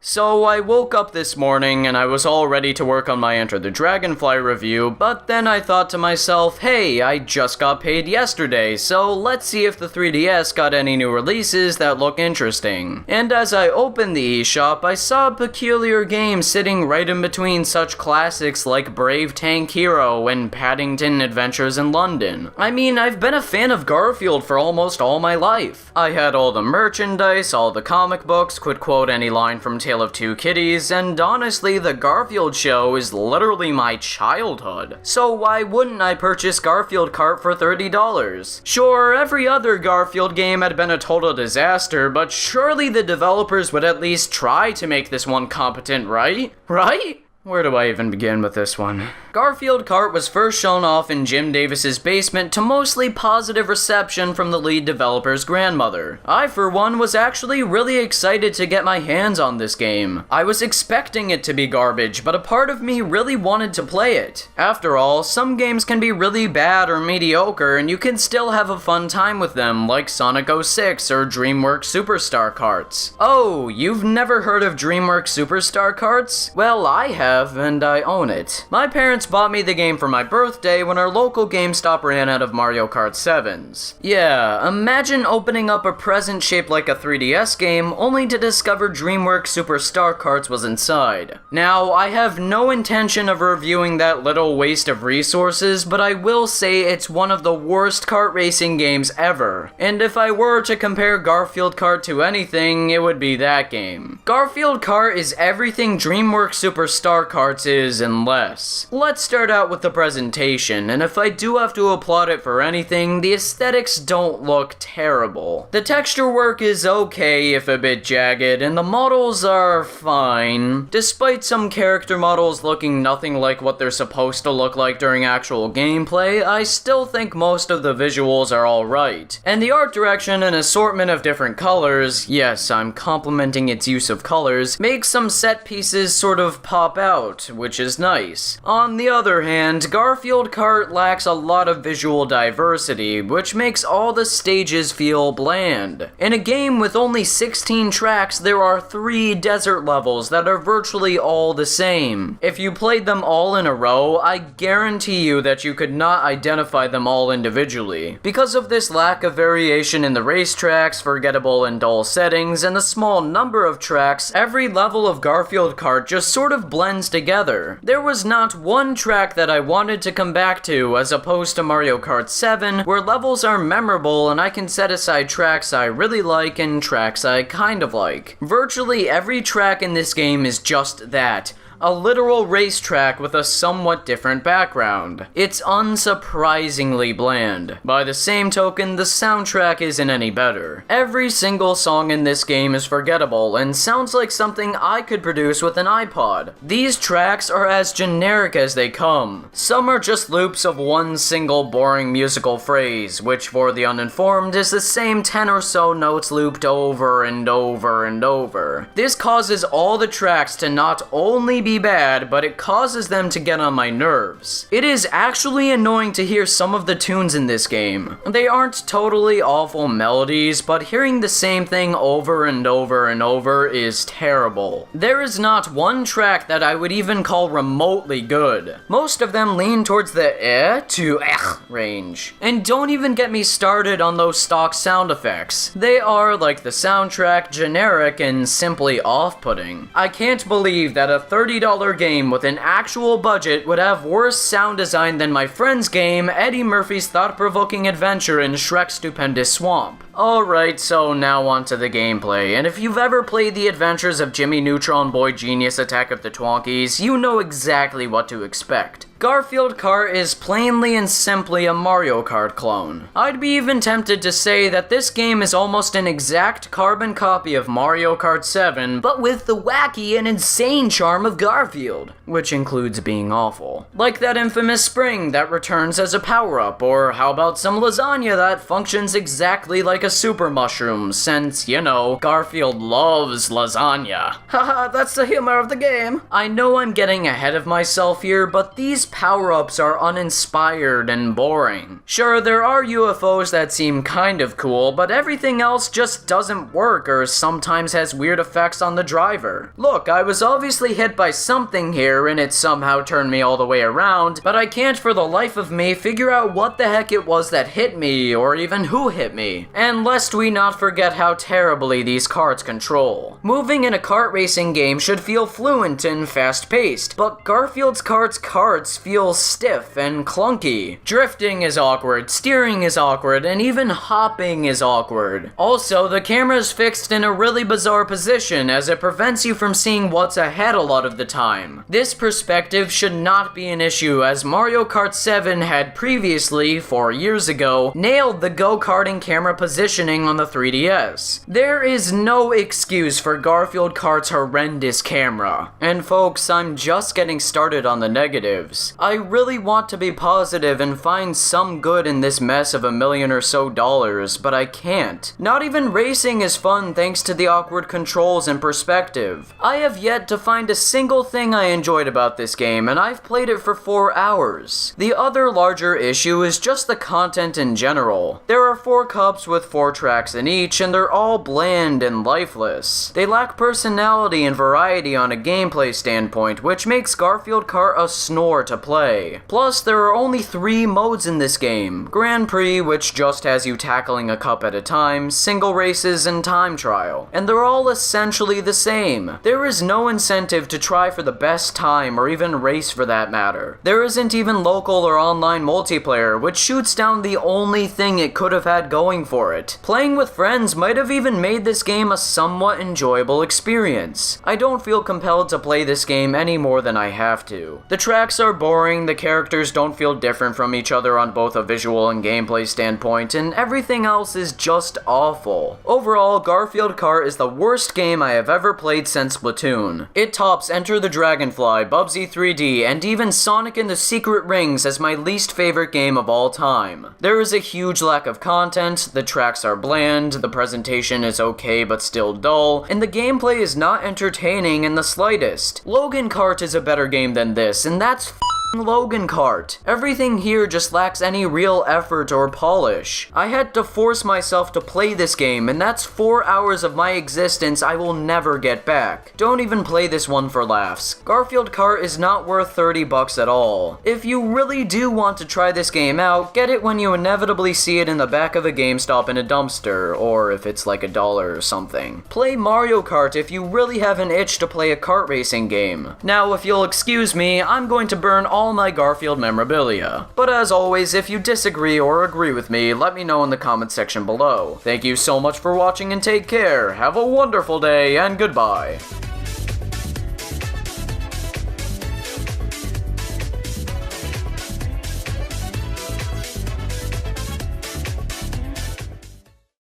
So I woke up this morning and I was all ready to work on my Enter the Dragonfly review, but then I thought to myself, hey, I just got paid yesterday, so let's see if the 3DS got any new releases that look interesting. And as I opened the eShop, I saw a peculiar game sitting right in between such classics like Brave Tank Hero and Paddington Adventures in London. I mean, I've been a fan of Garfield for almost all my life. I had all the merchandise, all the comic books, could quote any line from Tale of Two Kitties, and honestly, the Garfield show is literally my childhood. So why wouldn't I purchase Garfield Kart for $30? Sure, every other Garfield game had been a total disaster, but surely the developers would at least try to make this one competent, right? Right? Where do I even begin with this one? Garfield Kart was first shown off in Jim Davis's basement to mostly positive reception from the lead developer's grandmother. I, for one, was actually really excited to get my hands on this game. I was expecting it to be garbage, but a part of me really wanted to play it. After all, some games can be really bad or mediocre, and you can still have a fun time with them, like Sonic 06 or DreamWorks Superstar Karts. Oh, you've never heard of DreamWorks Superstar Karts? Well, I have, and I own it. My parents bought me the game for my birthday when our local GameStop ran out of Mario Kart 7s. Yeah, imagine opening up a present shaped like a 3DS game only to discover DreamWorks Superstar Karts was inside. Now, I have no intention of reviewing that little waste of resources, but I will say it's one of the worst kart racing games ever. And if I were to compare Garfield Kart to anything, it would be that game. Garfield Kart is everything DreamWorks Superstar Karts is and less. Let's start out with the presentation, and if I do have to applaud it for anything, the aesthetics don't look terrible. The texture work is okay if a bit jagged, and the models are fine. Despite some character models looking nothing like what they're supposed to look like during actual gameplay, I still think most of the visuals are alright. And the art direction and assortment of different colors, yes, I'm complimenting its use of colors, makes some set pieces sort of pop out, which is nice. On the other hand, Garfield Kart lacks a lot of visual diversity, which makes all the stages feel bland. In a game with only 16 tracks, there are 3 desert levels that are virtually all the same. If you played them all in a row, I guarantee you that you could not identify them all individually. Because of this lack of variation in the racetracks, forgettable and dull settings, and a small number of tracks, every level of Garfield Kart just sort of blends together. There was not one track that I wanted to come back to, as opposed to Mario Kart 7, where levels are memorable and I can set aside tracks I really like and tracks I kind of like. Virtually every track in this game is just that. A literal racetrack with a somewhat different background. It's unsurprisingly bland. By the same token, the soundtrack isn't any better. Every single song in this game is forgettable and sounds like something I could produce with an iPod. These tracks are as generic as they come. Some are just loops of one single boring musical phrase, which for the uninformed is the same 10 or so notes looped over and over and over. This causes all the tracks to not only be bad, but it causes them to get on my nerves. It is actually annoying to hear some of the tunes in this game. They aren't totally awful melodies, but hearing the same thing over and over and over is terrible. There is not one track that I would even call remotely good. Most of them lean towards the to range. And don't even get me started on those stock sound effects. They are, like the soundtrack, generic and simply off-putting. I can't believe that a $30 game with an actual budget would have worse sound design than my friend's game, Eddie Murphy's thought-provoking adventure in Shrek's Stupendous Swamp. Alright, so now on to the gameplay, and if you've ever played the adventures of Jimmy Neutron Boy Genius Attack of the Twonkies, you know exactly what to expect. Garfield Kart is plainly and simply a Mario Kart clone. I'd be even tempted to say that this game is almost an exact carbon copy of Mario Kart 7, but with the wacky and insane charm of Garfield, which includes being awful. Like that infamous spring that returns as a power-up, or how about some lasagna that functions exactly like a super mushroom, since, you know, Garfield loves lasagna. Haha, that's the humor of the game. I know I'm getting ahead of myself here, but these power-ups are uninspired and boring. Sure, there are UFOs that seem kind of cool, but everything else just doesn't work or sometimes has weird effects on the driver. Look, I was obviously hit by something here and it somehow turned me all the way around, but I can't for the life of me figure out what the heck it was that hit me or even who hit me. And lest we not forget how terribly these karts control. Moving in a kart racing game should feel fluent and fast-paced, but Garfield's karts feel stiff and clunky. Drifting is awkward, steering is awkward, and even hopping is awkward. Also, the camera is fixed in a really bizarre position as it prevents you from seeing what's ahead a lot of the time. This perspective should not be an issue as Mario Kart 7 had previously, 4 years ago, nailed the go-karting camera positioning on the 3DS. There is no excuse for Garfield Kart's horrendous camera. And folks, I'm just getting started on the negatives. I really want to be positive and find some good in this mess of $1 million or so, but I can't. Not even racing is fun thanks to the awkward controls and perspective. I have yet to find a single thing I enjoyed about this game, and I've played it for 4 hours. The other larger issue is just the content in general. There are 4 cups with 4 tracks in each, and they're all bland and lifeless. They lack personality and variety on a gameplay standpoint, which makes Garfield Kart a snore to play. Plus, there are only 3 modes in this game. Grand Prix, which just has you tackling a cup at a time, single races, and time trial. And they're all essentially the same. There is no incentive to try for the best time or even race for that matter. There isn't even local or online multiplayer, which shoots down the only thing it could have had going for it. Playing with friends might have even made this game a somewhat enjoyable experience. I don't feel compelled to play this game any more than I have to. The tracks are boring, the characters don't feel different from each other on both a visual and gameplay standpoint, and everything else is just awful. Overall, Garfield Kart is the worst game I have ever played since Splatoon. It tops Enter the Dragonfly, Bubsy 3D, and even Sonic and the Secret Rings as my least favorite game of all time. There is a huge lack of content, the tracks are bland, the presentation is okay but still dull, and the gameplay is not entertaining in the slightest. Logan Kart is a better game than this, and that's Logan Kart. Everything here just lacks any real effort or polish. I had to force myself to play this game, and that's 4 hours of my existence I will never get back. Don't even play this one for laughs. Garfield Kart is not worth $30 at all. If you really do want to try this game out, get it when you inevitably see it in the back of a GameStop in a dumpster, or if it's like $1 or something. Play Mario Kart if you really have an itch to play a kart racing game. Now, if you'll excuse me, I'm going to burn all my Garfield memorabilia. But as always, if you disagree or agree with me, let me know in the comment section below. Thank you so much for watching and take care. Have a wonderful day and goodbye.